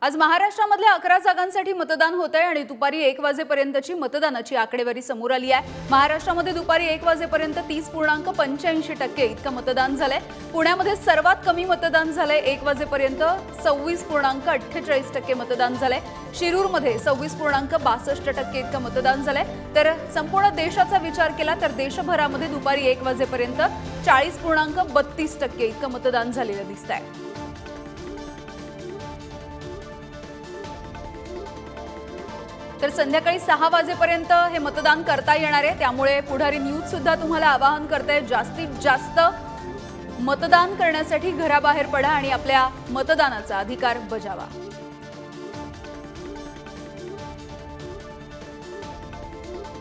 आज महाराष्ट्रामधल्या 11 जागांसाठी मतदान होत आहे आणि दुपारी 1 वाजेपर्यंतची मतदानाची आकडेवारी समोर आली आहे। महाराष्ट्रामध्ये दुपारी 1 वाजेपर्यंत 30.85% इतकं मतदान झालंय। पुण्यामध्ये सर्वात कमी मतदान झालंय। 1 वाजेपर्यंत 26.48% मतदान झालंय। शिरूरमध्ये 26.62% इतकं मतदान झालंय। तर संपूर्ण देशाचा विचार केला तर देशभरामध्ये दुपारी 1 वाजेपर्यंत 40.32% इतकं मतदान झालेलं दिसतंय। तर संध्याकाळी 6 वाजेपर्यंत हे मतदान करता येणार आहे। त्यामुळे पुढारी न्यूज सुद्धा तुम्हाला आवाहन करते, जास्तीत जास्त मतदान करण्यासाठी घराबाहेर पडा आणि आपल्या मतदानाचा अधिकार बजावा।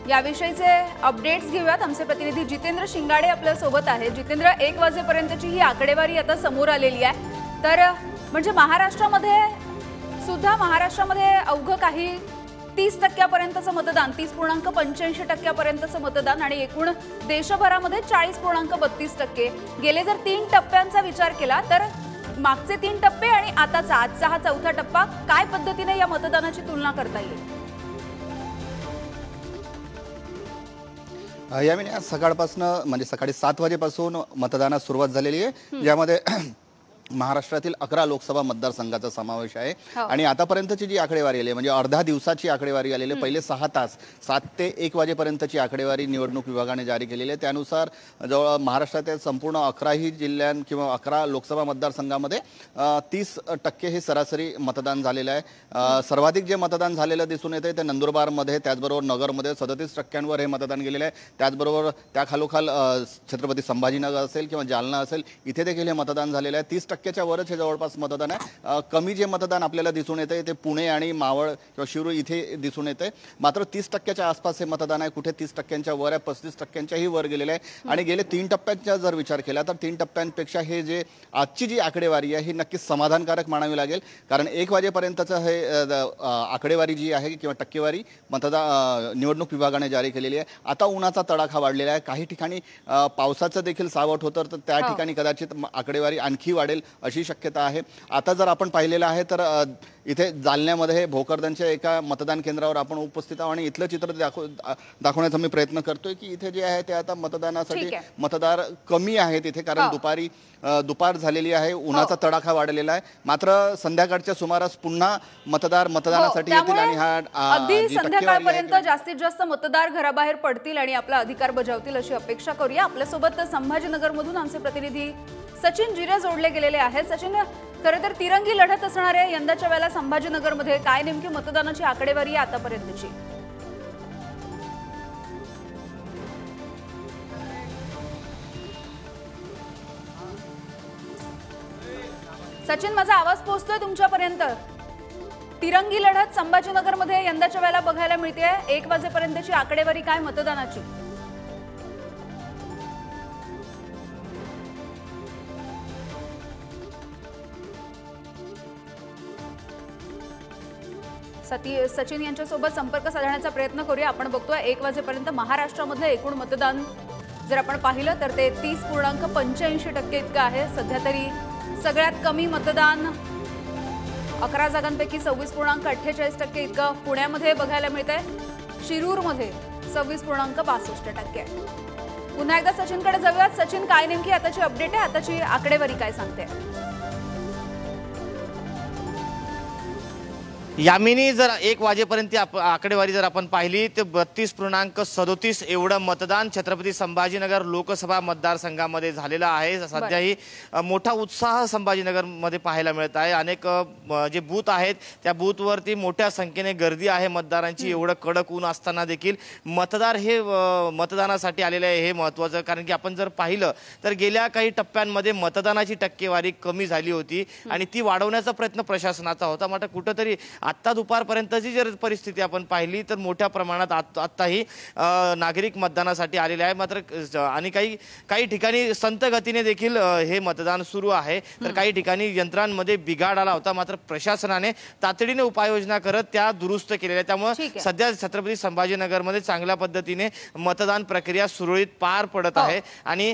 याविषयीचे अपडेट्स घेऊयात। आमचे प्रतिनिधी जितेंद्र शिंगाडे आपल्या सोबत आहे। जितेंद्र, 1 वाजेपर्यंतची ही आकडेवारी आता समोर आलेली आहे। तर म्हणजे महाराष्ट्रामध्ये अवघं काही 30% मतदान, 30.85% मतदान आणि एकूण देशभरामध्ये 40.32%। गेले जर 3 टप्प्यांचा विचार केला तर मागचे 3 टप्पे आणि आताचा आजचा हा चौथा टप्पा काय पद्धतीने या मतदानाची तुलना करता येईल? यामिनी आज सकाळपासून म्हणजे सकाळी 7 वाजेपासून मतदानास सुरुवात झालेली आहे, ज्यामध्ये महाराष्ट्रातील 11 लोकसभा मतदारसंघाचा समावेश आहे। आणि आतापर्यंतची जी आकडेवारी आली म्हणजे अर्धा दिवसाची आकडेवारी आलेली, पहिले 6 तास 7 ते 1 वाजेपर्यंतची आकडेवारी निवडणूक विभागाने जारी केलेली आहे। त्यानुसार जवळ महाराष्ट्रातील संपूर्ण 11ही जिल्ह्यां किंवा 11 लोकसभा मतदारसंघामध्ये 30% हे सरासरी मतदान झालेलं आहे। सर्वाधिक जे मतदान झालेलं दिसून येते ते नंदुरबारमध्ये, त्याचबरोबर नगरमध्ये 37% हे मतदान गेलेलं आहे। त्याचबरोबर त्याखालोखाल छत्रपती संभाजीनगर असेल किंवा जालना असेल, इथे देखील हे मतदान झालेलं आहे। 30%च्या वरच हे जवळपास मतदान आहे। कमी जे मतदान आपल्याला दिसून येते ते पुणे आणि मावळ किंवा शिरूर इथे दिसून येते। मात्र 30%च्या आसपास हे मतदान आहे, कुठे 30%च्या वर आहे, 35%च्याही वर गेलेलं आहे। आणि गेले 3 टप्प्यांचा जर विचार केला तर 3 टप्प्यांपेक्षा हे जे आजची जी आकडेवारी आहे ही नक्कीच समाधानकारक मानावी लागेल। कारण 1 वाजेपर्यंतचं हे आकडेवारी जी आहे किंवा टक्केवारी निवडणूक विभागाने जारी केलेली आहे। आता उन्हाचा तडाखा वाढलेला आहे, काही ठिकाणी पावसाचं देखील सावट होतं, तर त्या ठिकाणी कदाचित आकडेवारी आणखी वाढेल अशी शक्यता आहे। आता जर आपण पाहिलेलं आहे तर इथे जालन्यामध्ये भोकरदनच्या एका मतदान केंद्रावर आपण उपस्थित आहोत आणि इथलं चित्र दाखवण्याचा मी प्रयत्न करतोय की इथे जे आहे ते आता मतदानासाठी मतदार कमी आहेत इथे, कारण दुपार झालेली आहे, उन्हाचा तडाखा वाढलेला आहे। मात्र संध्याकाळच्या सुमारास पुन्हा मतदानासाठी येतील आणि अगदी संध्याकाळपर्यंत जास्तीत जास्त मतदार घराबाहेर पडतील आणि आपला अधिकार बजावतील अशी अपेक्षा करूया। आपल्यासोबत संभाजीनगरमधून आमचे प्रतिनिधी सचिन जिरे जोडले गेलेले आहेत। सचिन, खरं तर तिरंगी लढत असणार आहे यंदाच्या वेळेला संभाजीनगरमध्ये, काय नेमकी मतदानाची आकडेवारी आहे आतापर्यंतची? सचिन, माझा आवाज पोहोचतोय तुमच्यापर्यंत? तिरंगी लढत संभाजीनगरमध्ये यंदाच्या वेळेला बघायला मिळते। 1 वाजेपर्यंतची आकडेवारी काय मतदानाची? सचिन यांच्यासोबत संपर्क साधण्याचा प्रयत्न करूया। आपण बघतोय 1 वाजेपर्यंत महाराष्ट्रामधलं एकूण मतदान जर आपण पाहिलं तर ते 30.85% इतकं आहे। सध्या तरी सगळ्यात कमी मतदान 11 जागांपैकी 26.48% इतकं पुण्यामध्ये बघायला मिळतंय। शिरूरमध्ये 26.62%। पुन्हा एकदा सचिनकडे जाऊयात। सचिन, काय नेमकी आताची अपडेट आहे, आताची आकडेवारी काय सांगते? यामिनी, जर 1 वाजेपर्यंत आकडेवारी जर आपण पाहिली तर 32.37 एवढं मतदान छत्रपती संभाजीनगर लोकसभा मतदारसंघामध्ये झालेलं आहे। सध्याही मोठा उत्साह संभाजीनगरमध्ये पाहायला मिळत आहे। अनेक जे बूथ आहेत त्या बूथवरती मोठ्या संख्येने गर्दी आहे मतदारांची। एवढं कडक ऊन असताना देखील मतदार हे मतदानासाठी आलेले आहे, हे महत्त्वाचं। कारण की आपण जर पाहिलं तर गेल्या काही टप्प्यांमध्ये मतदानाची टक्केवारी कमी झाली होती आणि ती वाढवण्याचा प्रयत्न प्रशासनाचा होता। मात्र कुठंतरी आत्ता दुपारपर्यंतची जर परिस्थिती आपण पाहिली तर मोठ्या प्रमाणात आत्ताही नागरिक मतदानासाठी आलेले आहे. मात्र आणि काही ठिकाणी संत गतीने देखील हे मतदान सुरू आहे. तर काही ठिकाणी यंत्रांमध्ये बिघाड आला होता, मात्र प्रशासनाने तातडीने उपाययोजना करत त्या दुरुस्त केलेल्या. त्यामुळे सध्या छत्रपती संभाजीनगरमध्ये चांगल्या पद्धतीने मतदान प्रक्रिया सुरळीत पार पडत आहे आणि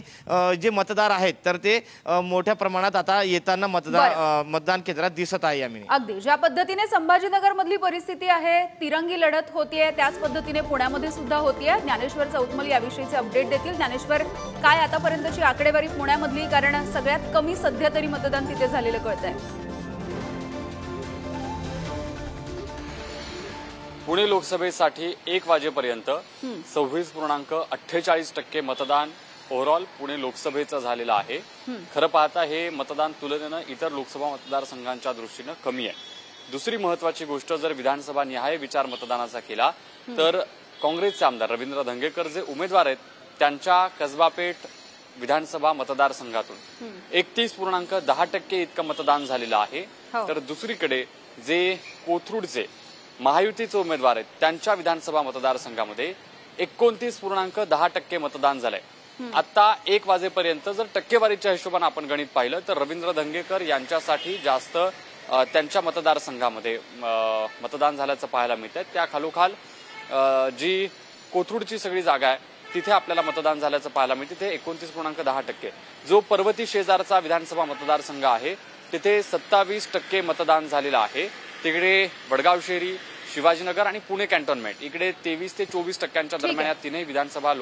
जे मतदार आहेत तर ते मोठ्या प्रमाणात आता येताना मतदान केंद्रात दिसत आहे. यामिनी अगदी ज्या पद्धतीने संभाजीनगर मधली परिस्थिती आहे, तिरंगी लढत होतीये, त्याच पद्धतीने पुण्यामध्ये सुद्धा होतीये. ज्ञानेश्वर चौतमल याविषयीचे अपडेट देतील. ज्ञानेश्वर, काय आतापर्यंतची आकडेवारी पुण्यामधली, कारण सगळ्यात कमी सध्या तरी मतदान तिथे झालेलं कळतंय. पुणे लोकसभेसाठी 1 वाजेपर्यंत 26.48% मतदान ओव्हरऑल पुणे लोकसभेचं झालेलं आहे. खरं पाहता हे मतदान तुलनेनं इतर लोकसभा मतदारसंघांच्या दृष्टीनं कमी आहे. दुसरी महत्वाची गोष्ट, जर विधानसभा निहाय विचार मतदानाचा केला तर काँग्रेसचे आमदार रवींद्र धंगेकर जे उमेदवार आहेत त्यांच्या कसबापेठ विधानसभा मतदारसंघातून 31.10% इतकं मतदान झालेलं आहे. तर दुसरीकडे जे कोथरूडचे महायुतीचे उमेदवार आहेत त्यांच्या विधानसभा मतदारसंघामध्ये 29.10% मतदान झालंय. आता 1 वाजेपर्यंत जर टक्केवारीच्या हिशोबाने आपण गणित पाहिलं तर रवींद्र धंगेकर यांच्यासाठी जास्त त्यांच्या मतदारसंघामध्ये मतदान झाल्याचं पाहायला मिळतंय. त्या खालोखाल जी कोथरूडची सगळी जागा आहे तिथे आपल्याला मतदान झाल्याचं पाहायला मिळते. तिथे 29.10%. जो पर्वती शेजारचा विधानसभा मतदारसंघ आहे तिथे 27% मतदान झालेलं आहे. तिकडे वडगाव शेरी, शिवाजीनगर आणि पुणे कॅन्टोन्मेंट इकडे 23 ते 24% दरम्यान या तीनही विधानसभा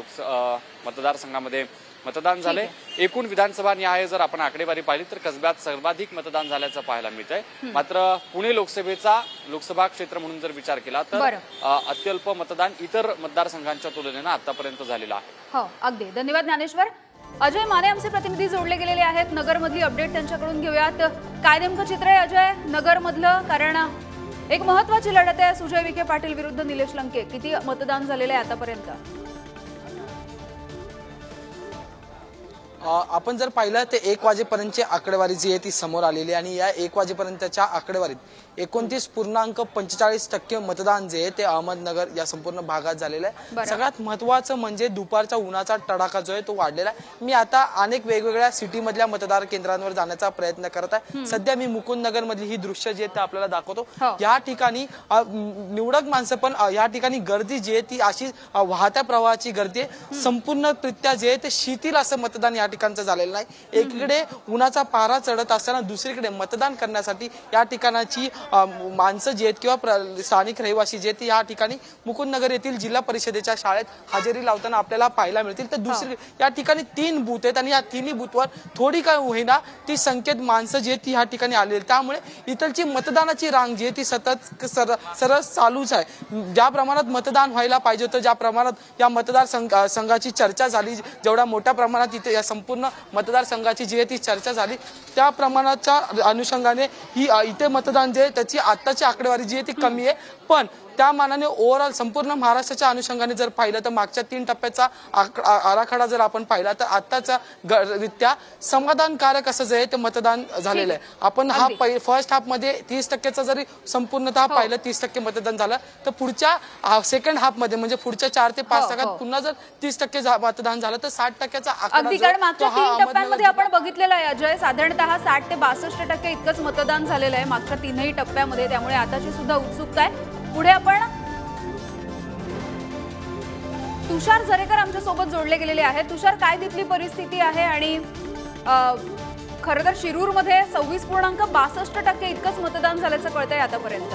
मतदारसंघामध्ये मतदान झाले. एकूण विधानसभा निहाय जर आपण आकडेवारी पाहिली तर कसब्यात सर्वाधिक मतदान झाल्याचं पाहायला मिळतंय. मात्र पुणे लोकसभा क्षेत्र म्हणून जर विचार केला तर अत्यल्प मतदान इतर मतदारसंघांच्या तुलनेनं आतापर्यंत झालेलं आहे. हो, अगदी धन्यवाद ज्ञानेश्वर. अजय माने आमचे प्रतिनिधी जोडले गेलेले आहेत. नगरमधली अपडेट त्यांच्याकडून घेऊयात. काय नेमकं चित्र आहे अजय नगरमधलं, कारण एक महत्वाची लढत आहे सुजय विखे पाटील विरुद्ध निलेश लंके. किती मतदान झालेलं आहे आतापर्यंत? आपण जर पाहिलं तर 1 वाजेपर्यंतची आकडेवारी जी आहे ती समोर आलेली आहे आणि या 1 वाजेपर्यंतच्या आकडेवारीत 29.45% मतदान जे आहे ते अहमदनगर या संपूर्ण भागात झालेलं आहे. सगळ्यात महत्वाचं म्हणजे दुपारचा उन्हाचा तडाखा जो आहे तो वाढलेला आहे. मी आता अनेक वेगवेगळ्या सिटीमधल्या मतदार केंद्रांवर जाण्याचा प्रयत्न करत आहे. सध्या मी मुकुंदनगर मधली ही दृश्य जी आहेत ते आपल्याला दाखवतो. या ठिकाणी निवडक माणसं पण या ठिकाणी गर्दी जी आहे ती अशी वाहत्या प्रवाहाची गर्दी आहे. संपूर्णरित्या जे आहे ते शिथिल असं मतदान या ठिकाणचं झालेलं नाही. एकीकडे उन्हाचा पारा चढत असताना दुसरीकडे मतदान करण्यासाठी या ठिकाणाची माणसं जे आहेत किंवा स्थानिक रहिवासी जे आहेत या ठिकाणी मुकुंदनगर येथील जिल्हा परिषदेच्या शाळेत हजेरी लावताना आपल्याला पाहायला मिळतील. तर दुसरी या ठिकाणी 3 बूथ आहेत आणि या तिन्ही बूथवर थोडी काय होईना ती संख्येत माणसं जी आहेत ती या ठिकाणी आलेली. त्यामुळे इथलची मतदानाची रांग जी आहे ती सतत सरळ चालूच आहे. ज्या प्रमाणात मतदान व्हायला पाहिजे होतं, ज्या प्रमाणात या मतदार संघाची चर्चा झाली, जेवढ्या मोठ्या प्रमाणात इथे या संपूर्ण मतदारसंघाची जी आहे ती चर्चा झाली त्या प्रमाणाच्या अनुषंगाने ही इथे मतदान जे त्याची आत्ताची आकडेवारी जी आहे ती कमी आहे. पण त्या मानाने ओव्हरऑल संपूर्ण महाराष्ट्राच्या अनुषंगाने जर पाहिलं तर मागच्या 3 टप्प्याचा आराखडा जर आपण पाहिला तर आत्ताचा रित्या समाधानकारक असं जे आहे ते मतदान झालेलं आहे. आपण हा फर्स्ट हाफ मध्ये 30%चा जरी संपूर्णतः पाहिलं 30% मतदान झालं तर पुढच्या सेकंड हाफ मध्ये म्हणजे पुढच्या 4 ते 5 तासात पुन्हा जर 30% मतदान झालं तर 60%चा आकडा मागच्या 3 टप्प्यांमध्ये आपण बघितलेलं आहे अजय. साधारणतः 60 ते 62% इतकंच मतदान झालेलं आहे मागच्या 3ही टप्प्यामध्ये. त्यामुळे आताची सुद्धा उत्सुकता आहे. पुढे आपण तुषार झरेकर आमच्या सोबत जोडले गेलेले आहेत. तुषार, काय तिथली परिस्थिती आहे आणि खरं तर शिरूरमध्ये 26.62% इतकंच मतदान झाल्याचं कळतंय आतापर्यंत?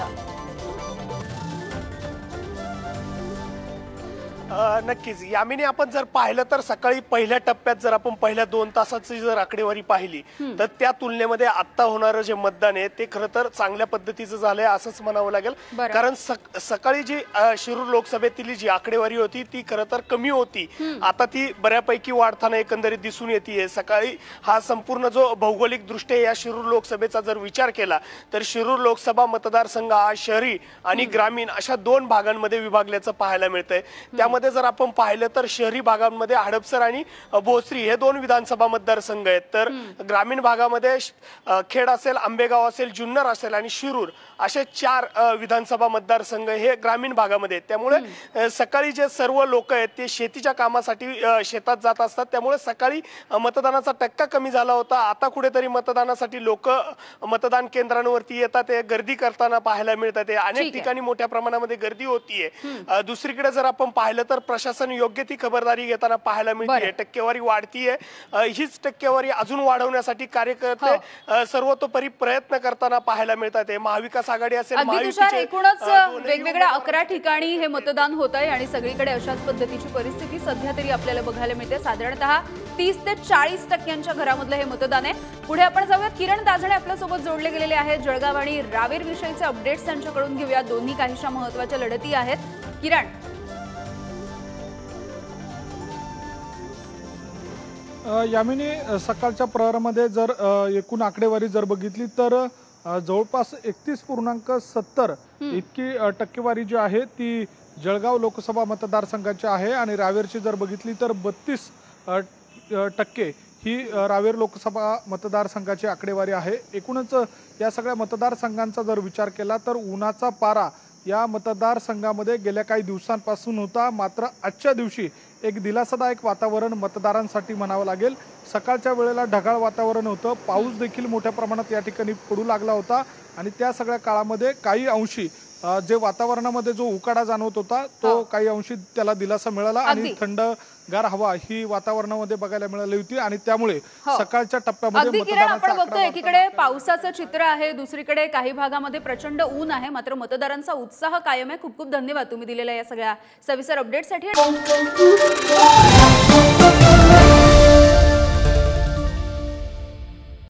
नक्कीच यामिनी, आपण जर पाहिलं तर सकाळी पहिल्या टप्प्यात जर आपण पहिल्या 2 तासाची जर आकडेवारी पाहिली तर त्या तुलनेमध्ये आता होणारं जे मतदान आहे ते खरं तर चांगल्या पद्धतीचं झालंय असंच म्हणावं लागेल. कारण सकाळी जी शिरूर लोकसभेतील जी आकडेवारी होती ती खरं तर कमी होती. आता ती बऱ्यापैकी वाढताना एकंदरीत दिसून येते. सकाळी हा संपूर्ण जो भौगोलिक दृष्ट्या या शिरूर लोकसभेचा जर विचार केला तर शिरूर लोकसभा मतदारसंघ हा शहरी आणि ग्रामीण अशा 2 भागांमध्ये विभागल्याचं पाहायला मिळतंय. त्यामध्ये भागामध्ये जर आपण पाहिलं तर शहरी भागांमध्ये हडपसर आणि भोसरी हे 2 विधानसभा मतदारसंघ आहेत, तर ग्रामीण भागामध्ये खेड असेल, आंबेगाव असेल, जुन्नर असेल आणि शिरूर असे 4 विधानसभा मतदारसंघ हे ग्रामीण भागामध्ये आहेत। त्यामुळे सकाळी जे सर्व लोक आहेत ते शेतीच्या कामासाठी शेतात जात असतात, त्यामुळे सकाळी मतदानाचा टक्का कमी झाला होता। आता कुठेतरी मतदानासाठी लोक मतदान केंद्रांवरती येतात, गर्दी करताना पाहायला मिळतात। अनेक ठिकाणी मोठ्या प्रमाणामध्ये गर्दी होतीये। दुसरीकडे जर आपण पाहिलं तर प्रशासन योग्य ती खबरदारी घेताना पाहायला मिळते, टक्केवारी वाढतीये। हीच टक्केवारी अजून वाढवण्यासाठी कार्यकर्ते सर्वतोपरी प्रयत्न करताना पाहायला मिळतात। महाविकास आघाडी असेल, एकूणच वेगवेगळ्या 11 ठिकाणी हे मतदान होत आहे आणि सगळीकडे अशाच पद्धतीची परिस्थिती सध्या तरी आपल्याला बघायला मिळते। साधारणतः 30 ते 40% घरामधलं हे मतदान आहे। पुढे आपण जाऊया, किरण दाझणे आपल्या सोबत जोडले गेलेले आहेत। जळगाव आणि रावेर विषयीचे अपडेट्स त्यांच्याकडून घेऊया। दोन्ही काहीशा महत्त्वाच्या लढती आहेत। किरण, यामिनी, सकाळच्या प्रहरामध्ये जर एकूण आकडेवारी जर बघितली तर जवळपास 31.70 इतकी टक्केवारी जी आहे ती जळगाव लोकसभा मतदारसंघाची आहे आणि रावेरची जर बघितली तर 32% ही रावेर लोकसभा मतदारसंघाची आकडेवारी आहे। एकूणच या सगळ्या मतदारसंघांचा जर विचार केला तर उन्हाचा पारा या मतदारसंघामध्ये गेल्या काही दिवसांपासून होता, मात्र आजच्या दिवशी एक दिलासादायक वातावरण मतदारांसाठी म्हणावं लागेल। सकाळच्या वेळेला ढगाळ वातावरण होतं, पाऊस देखील मोठ्या प्रमाणात या ठिकाणी पडू लागला होता आणि त्या सगळ्या काळामध्ये काही अंशी जे वातावरणामध्ये जो उकाडा जाणवत होता तो काही अंशी त्याला दिलासा मिळाला आणि थंडगार हवा ही वातावरणामध्ये बघायला मिळाली होती आणि त्यामुळे सकाळच्या टप्प्यामध्ये आपण बघतो एकीकडे पावसाचं चित्र आहे, दुसरीकडे काही भागामध्ये प्रचंड ऊन आहे, मात्र मतदारांचा उत्साह कायम आहे। खूप खूप धन्यवाद तुम्ही दिलेल्या या सगळ्या सविस्तर अपडेटसाठी।